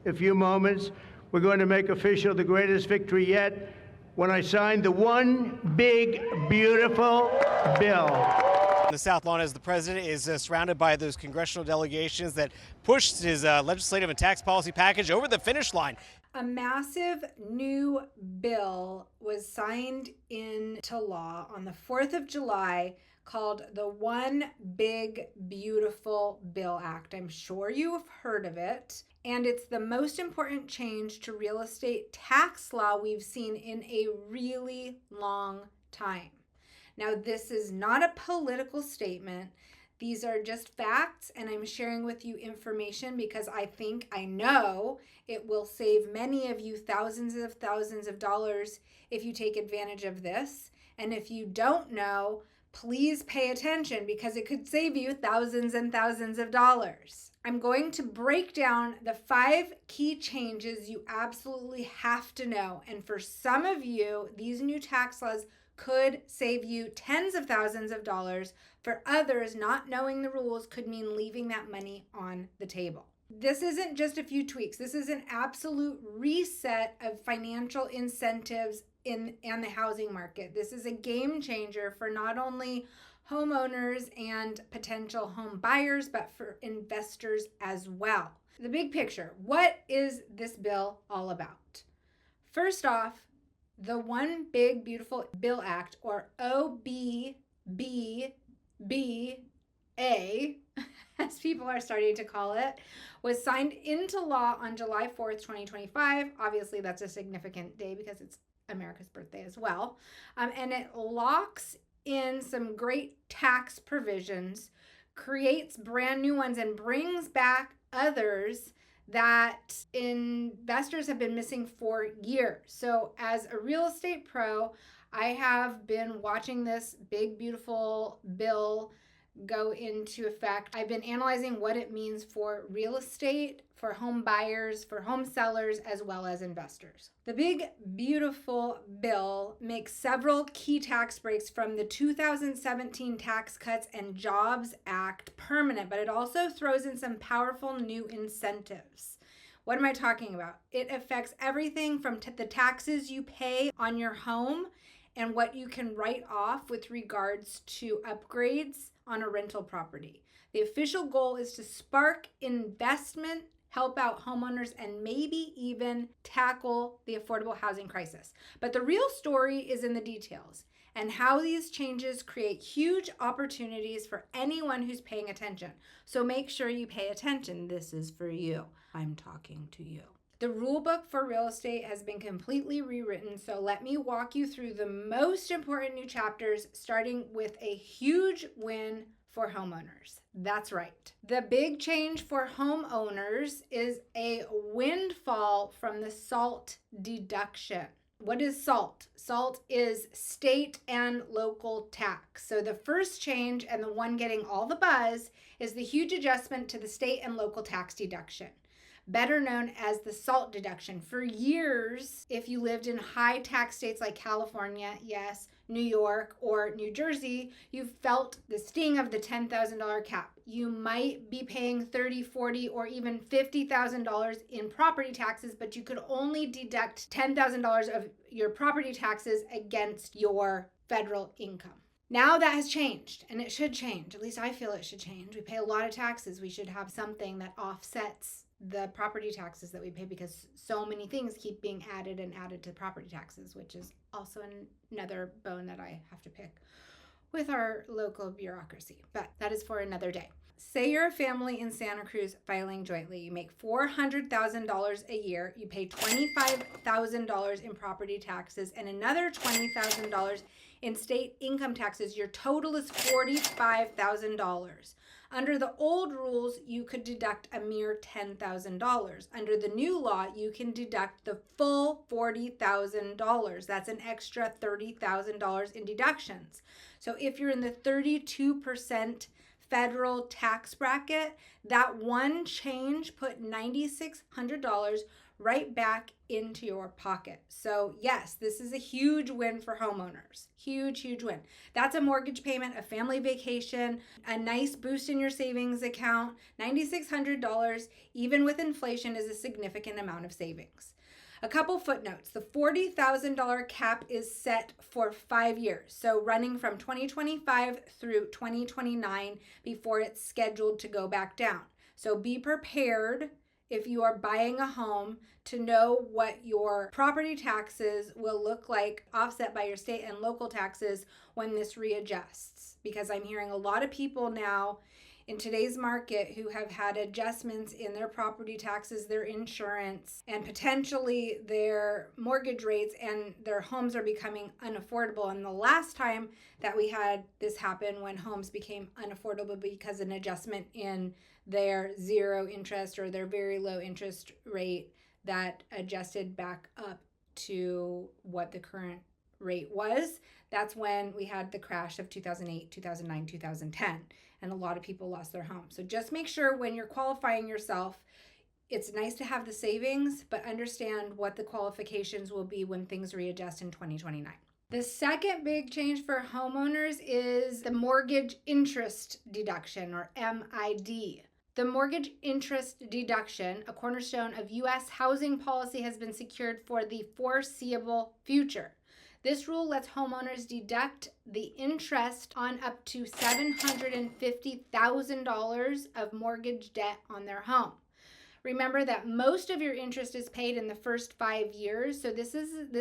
a few moments, we're going to make official the greatest victory yet when I sign the one big, beautiful bill. The South Lawn, as the president is surrounded by those congressional delegations that pushed his legislative and tax policy package over the finish line. A massive new bill was signed into law on the 4th of July called the One Big Beautiful Bill Act. I'm sure you've heard of it. And it's the most important change to real estate tax law we've seen in a really long time. Now, this is not a political statement. These are just facts, and I'm sharing with you information because I know it will save many of you thousands of dollars if you take advantage of this. And if you don't know, please pay attention because it could save you thousands and thousands of dollars. I'm going to break down the 5 key changes you absolutely have to know. And for some of you, these new tax laws could save you tens of thousands of dollars. For others, not knowing the rules could mean leaving that money on the table. This isn't just a few tweaks. This is an absolute reset of financial incentives in the housing market. This is a game changer for not only homeowners and potential home buyers, but for investors as well. The big picture, what is this bill all about? First off, the One Big Beautiful Bill Act, or OBBBA, as people are starting to call it, was signed into law on July 4th, 2025. Obviously, that's a significant day because it's America's birthday as well. And it locks in some great tax provisions, creates brand new ones, and brings back others that investors have been missing for years. So as a real estate pro, I have been watching this big, beautiful bill go into effect. I've been analyzing what it means for real estate, for home buyers, for home sellers, as well as investors. The big, beautiful bill makes several key tax breaks from the 2017 Tax Cuts and Jobs Act permanent, but it also throws in some powerful new incentives. What am I talking about? It affects everything from the taxes you pay on your home and what you can write off with regards to upgrades on a rental property. The official goal is to spark investment, help out homeowners, and maybe even tackle the affordable housing crisis. But the real story is in the details and how these changes create huge opportunities for anyone who's paying attention. So make sure you pay attention. This is for you. I'm talking to you. The rule book for real estate has been completely rewritten, so let me walk you through the most important new chapters, starting with a huge win for homeowners. That's right. The big change for homeowners is a windfall from the SALT deduction. What is SALT? SALT is state and local tax. So the first change, and the one getting all the buzz, is the huge adjustment to the state and local tax deduction, better known as the SALT deduction. For years, if you lived in high tax states like California, yes, New York, or New Jersey, you felt the sting of the $10,000 cap. You might be paying $30,000, $40,000, or even $50,000 in property taxes, but you could only deduct $10,000 of your property taxes against your federal income. Now that has changed, and it should change. At least I feel it should change. We pay a lot of taxes. We should have something that offsets the property taxes that we pay, because so many things keep being added and added to property taxes, which is also another bone that I have to pick with our local bureaucracy. But that is for another day. Say you're a family in Santa Cruz filing jointly. You make $400,000 a year. You pay $25,000 in property taxes and another $20,000 in state income taxes. Your total is $45,000. Under the old rules, you could deduct a mere $10,000. Under the new law, you can deduct the full $40,000. That's an extra $30,000 in deductions. So if you're in the 32% federal tax bracket, that one change put $9,600 right back into your pocket. So yes, this is a huge win for homeowners. Huge, huge win. That's a mortgage payment, a family vacation, a nice boost in your savings account. $9,600, even with inflation, is a significant amount of savings. A couple footnotes. The $40,000 cap is set for 5 years, so running from 2025 through 2029 before it's scheduled to go back down. So be prepared if you are buying a home to know what your property taxes will look like offset by your state and local taxes when this readjusts. Because I'm hearing a lot of people now in today's market who have had adjustments in their property taxes, their insurance, and potentially their mortgage rates, and their homes are becoming unaffordable. And the last time that we had this happen, when homes became unaffordable because an adjustment in their zero interest or their very low interest rate that adjusted back up to what the current rate was, that's when we had the crash of 2008, 2009, 2010, and a lot of people lost their home. So just make sure when you're qualifying yourself, it's nice to have the savings, but understand what the qualifications will be when things readjust in 2029. The second big change for homeowners is the mortgage interest deduction, or MID. The mortgage interest deduction, a cornerstone of U.S. housing policy, has been secured for the foreseeable future. This rule lets homeowners deduct the interest on up to $750,000 of mortgage debt on their home. Remember that most of your interest is paid in the first 5 years, so this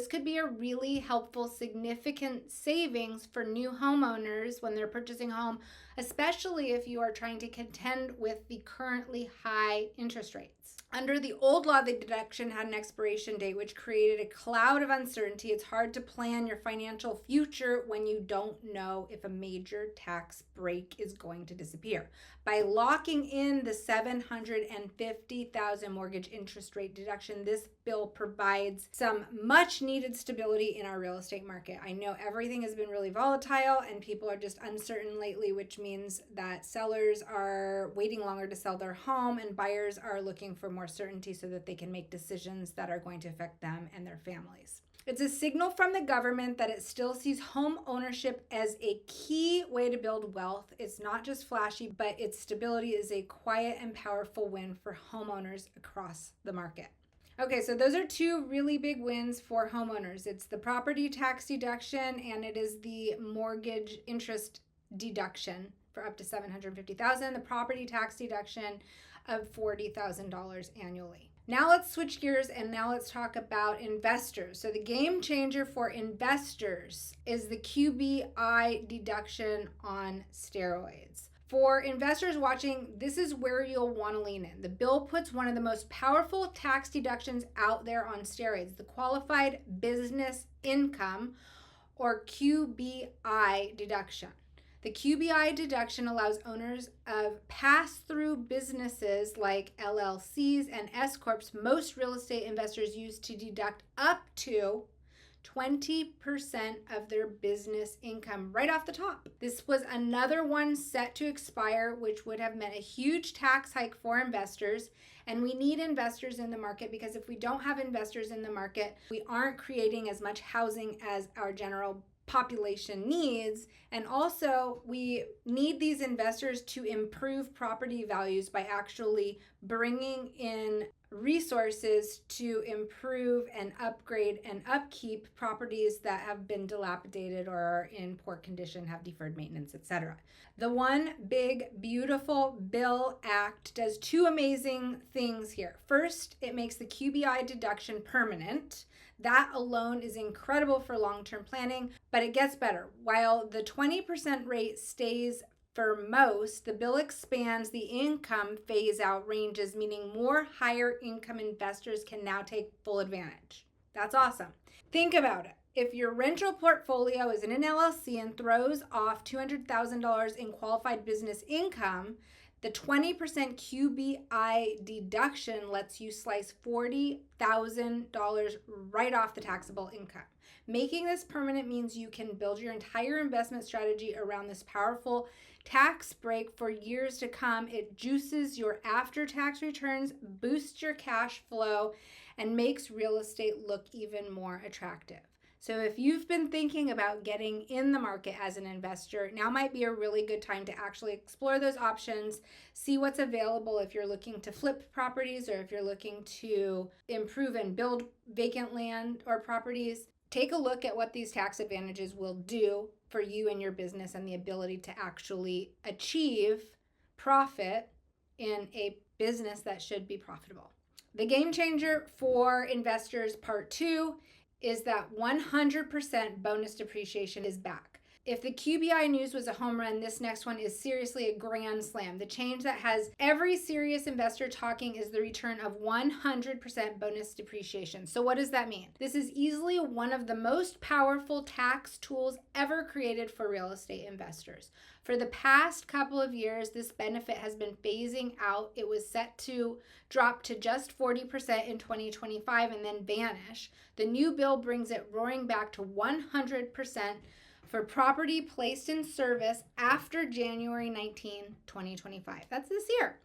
could be a really helpful, significant savings for new homeowners when they're purchasing a home, especially if you are trying to contend with the currently high interest rates. Under the old law, the deduction had an expiration date, which created a cloud of uncertainty. It's hard to plan your financial future when you don't know if a major tax break is going to disappear. By locking in the $750,000 mortgage interest rate deduction, this bill provides some much needed stability in our real estate market. I know everything has been really volatile and people are just uncertain lately, which means that sellers are waiting longer to sell their home and buyers are looking for more certainty so that they can make decisions that are going to affect them and their families. It's a signal from the government that it still sees home ownership as a key way to build wealth. It's not just flashy, but its stability is a quiet and powerful win for homeowners across the market. Okay, so those are two really big wins for homeowners. It's the property tax deduction and it is the mortgage interest deduction for up to $750,000, the property tax deduction of $40,000 annually. Now let's switch gears and now let's talk about investors. So the game changer for investors is the QBI deduction on steroids. For investors watching, this is where you'll want to lean in. The bill puts one of the most powerful tax deductions out there on steroids, the qualified business income, or QBI deduction. The QBI deduction allows owners of pass-through businesses like LLCs and S-Corps most real estate investors use to deduct up to 20% of their business income right off the top. This was another one set to expire, which would have meant a huge tax hike for investors. And we need investors in the market because if we don't have investors in the market, we aren't creating as much housing as our general population needs. And also we need these investors to improve property values by actually bringing in resources to improve and upgrade and upkeep properties that have been dilapidated or are in poor condition, have deferred maintenance, etc. The One Big Beautiful Bill Act does two amazing things here. First, it makes the QBI deduction permanent. That alone is incredible for long-term planning, but it gets better. While the 20% rate stays for most, the bill expands the income phase-out ranges, meaning more higher income investors can now take full advantage. That's awesome. Think about it. If your rental portfolio is in an LLC and throws off $200,000 in qualified business income, The 20% QBI deduction lets you slice $40,000 right off the taxable income. Making this permanent means you can build your entire investment strategy around this powerful tax break for years to come. It juices your after-tax returns, boosts your cash flow, and makes real estate look even more attractive. So if you've been thinking about getting in the market as an investor, now might be a really good time to actually explore those options, see what's available if you're looking to flip properties or if you're looking to improve and build vacant land or properties. Take a look at what these tax advantages will do for you and your business and the ability to actually achieve profit in a business that should be profitable. The game changer for investors, part 2, is that 100% bonus depreciation is back. If the QBI news was a home run, this next one is seriously a grand slam. The change that has every serious investor talking is the return of 100% bonus depreciation. So what does that mean? This is easily one of the most powerful tax tools ever created for real estate investors. For the past couple of years, this benefit has been phasing out. It was set to drop to just 40% in 2025 and then vanish. The new bill brings it roaring back to 100% for property placed in service after January 19, 2025. That's this year.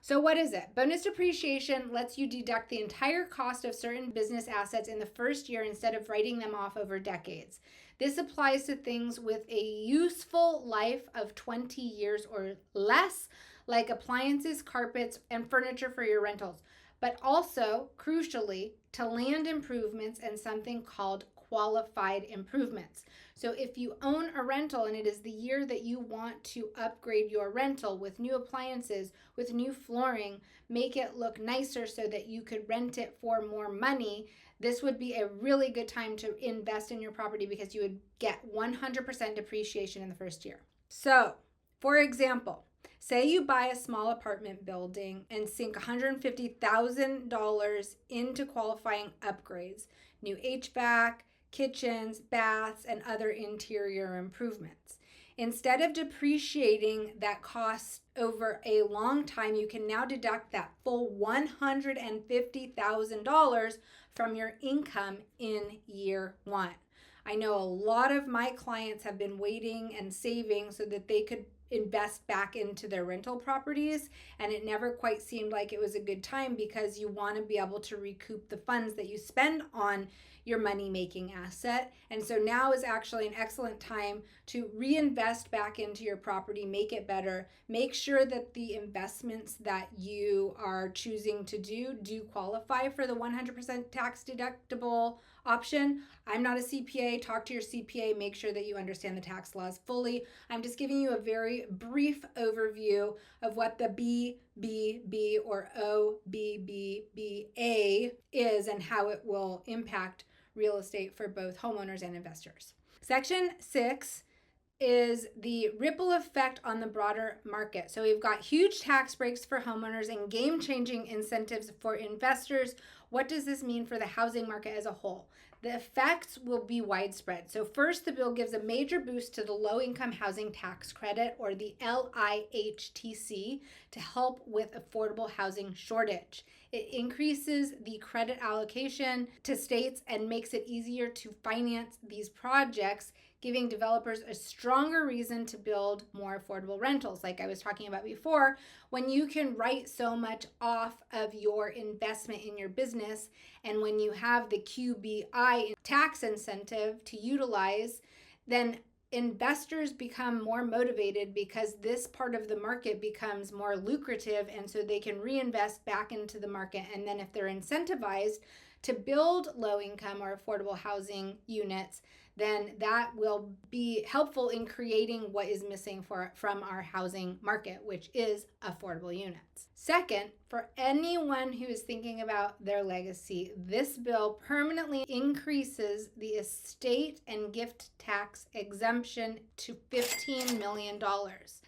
So what is it? Bonus depreciation lets you deduct the entire cost of certain business assets in the first year instead of writing them off over decades. This applies to things with a useful life of 20 years or less, like appliances, carpets, and furniture for your rentals, but also, crucially, to land improvements and something called qualified improvements. So if you own a rental and it is the year that you want to upgrade your rental with new appliances, with new flooring, make it look nicer so that you could rent it for more money, this would be a really good time to invest in your property because you would get 100% depreciation in the first year. So, for example, say you buy a small apartment building and sink $150,000 into qualifying upgrades, new HVAC, kitchens, baths, and other interior improvements. Instead of depreciating that cost over a long time, you can now deduct that full $150,000 from your income in year 1. I know a lot of my clients have been waiting and saving so that they could invest back into their rental properties, and it never quite seemed like it was a good time because you want to be able to recoup the funds that you spend on your money-making asset. And so now is actually an excellent time to reinvest back into your property, make it better, make sure that the investments that you are choosing to do qualify for the 100% tax deductible option. I'm not a CPA. Talk to your CPA. Make sure that you understand the tax laws fully. I'm just giving you a very brief overview of what the BBB or OBBBA is and how it will impact real estate for both homeowners and investors. Section 6 is the ripple effect on the broader market. So we've got huge tax breaks for homeowners and game-changing incentives for investors. What does this mean for the housing market as a whole? The effects will be widespread. So first, the bill gives a major boost to the low-income housing tax credit, or the LIHTC, to help with affordable housing shortage. It increases the credit allocation to states and makes it easier to finance these projects, giving developers a stronger reason to build more affordable rentals. Like I was talking about before, when you can write so much off of your investment in your business, and when you have the QBI tax incentive to utilize, then investors become more motivated because this part of the market becomes more lucrative, and so they can reinvest back into the market. And then if they're incentivized to build low-income or affordable housing units, then that will be helpful in creating what is missing from our housing market, which is affordable units. Second, for anyone who is thinking about their legacy, this bill permanently increases the estate and gift tax exemption to $15 million.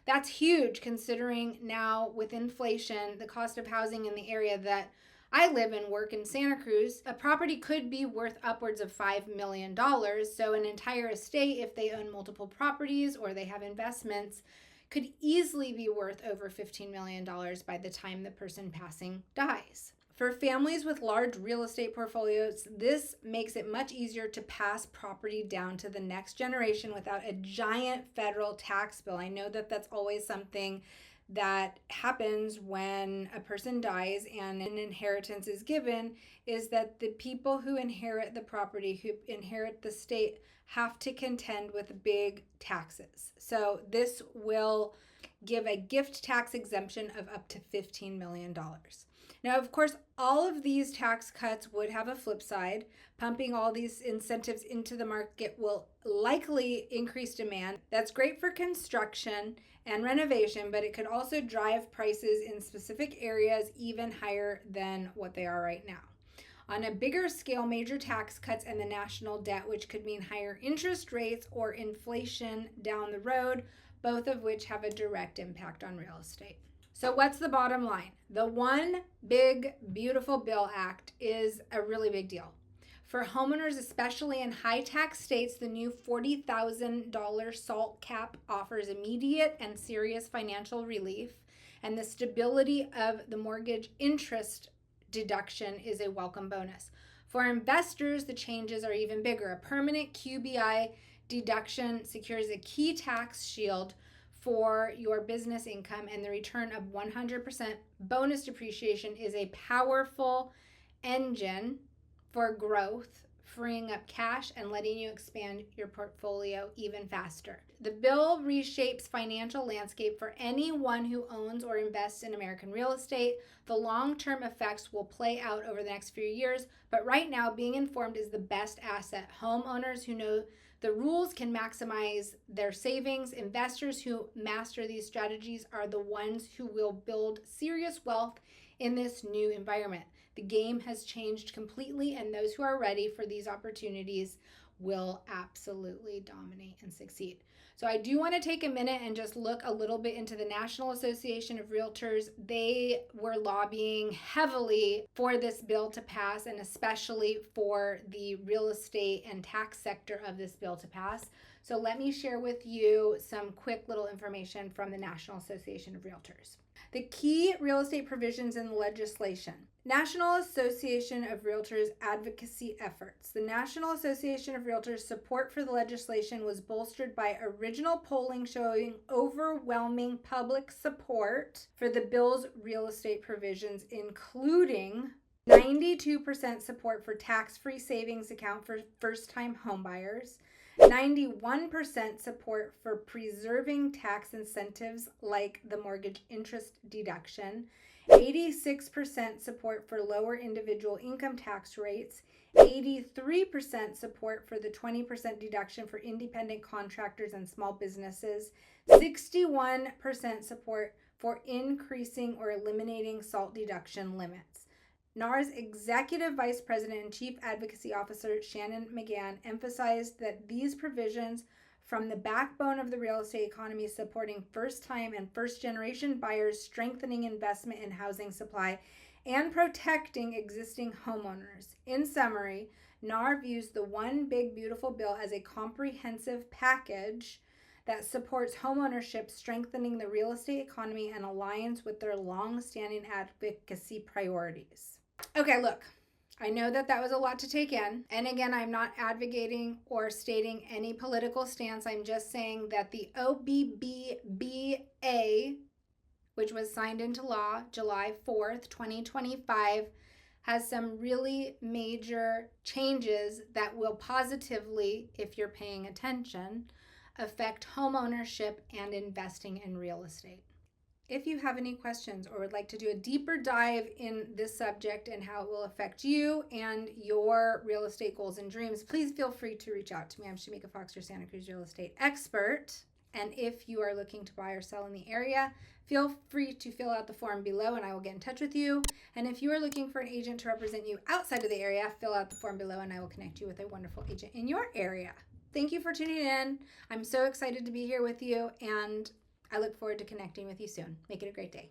That's huge considering now with inflation, the cost of housing in the area that I live and work in Santa Cruz, a property could be worth upwards of $5 million. So an entire estate, if they own multiple properties or they have investments, could easily be worth over $15 million by the time the person passing dies. For families with large real estate portfolios, this makes it much easier to pass property down to the next generation without a giant federal tax bill. I know that that's always something that happens when a person dies and an inheritance is given, is that the people who inherit the property, who inherit the state, have to contend with big taxes. So this will give a gift tax exemption of up to $15 million. Now, of course, all of these tax cuts would have a flip side. Pumping all these incentives into the market will likely increase demand. That's great for construction and renovation, but it could also drive prices in specific areas even higher than what they are right now. On a bigger scale, major tax cuts and the national debt, which could mean higher interest rates or inflation down the road, both of which have a direct impact on real estate. So what's the bottom line? The One Big Beautiful Bill Act is a really big deal. For homeowners, especially in high tax states, the new $40,000 SALT cap offers immediate and serious financial relief, and the stability of the mortgage interest deduction is a welcome bonus. For investors, the changes are even bigger. A permanent QBI deduction secures a key tax shield for your business income, and the return of 100% bonus depreciation is a powerful engine for growth, freeing up cash and letting you expand your portfolio even faster. The bill reshapes financial landscape for anyone who owns or invests in American real estate. The long-term effects will play out over the next few years, but right now being informed is the best asset. Homeowners who know the rules can maximize their savings. Investors who master these strategies are the ones who will build serious wealth in this new environment. The game has changed completely, and those who are ready for these opportunities will absolutely dominate and succeed. So I do want to take a minute and just look a little bit into the National Association of Realtors. They were lobbying heavily for this bill to pass, and especially for the real estate and tax sector of this bill to pass. So let me share with you some quick little information from the National Association of Realtors. The key real estate provisions in the legislation. National Association of Realtors advocacy efforts. The National Association of Realtors support for the legislation was bolstered by original polling showing overwhelming public support for the bill's real estate provisions, including 92% support for tax-free savings account for first-time homebuyers, 91% support for preserving tax incentives like the mortgage interest deduction, 86% support for lower individual income tax rates, 83% support for the 20% deduction for independent contractors and small businesses, 61% support for increasing or eliminating SALT deduction limits. NAR's Executive Vice President and Chief Advocacy Officer Shannon McGann emphasized that these provisions from the backbone of the real estate economy, supporting first-time and first-generation buyers, strengthening investment in housing supply, and protecting existing homeowners. In summary, NAR views the One Big Beautiful Bill as a comprehensive package that supports homeownership, strengthening the real estate economy, and aligns with their long-standing advocacy priorities. Okay, look, I know that was a lot to take in. And again, I'm not advocating or stating any political stance. I'm just saying that the OBBBA, which was signed into law July 4th, 2025, has some really major changes that will positively, if you're paying attention, affect homeownership and investing in real estate. If you have any questions or would like to do a deeper dive in this subject and how it will affect you and your real estate goals and dreams, please feel free to reach out to me. I'm Shamika Fox, your Santa Cruz real estate expert. And if you are looking to buy or sell in the area, feel free to fill out the form below and I will get in touch with you. And if you are looking for an agent to represent you outside of the area, fill out the form below and I will connect you with a wonderful agent in your area. Thank you for tuning in. I'm so excited to be here with you, and I look forward to connecting with you soon. Make it a great day.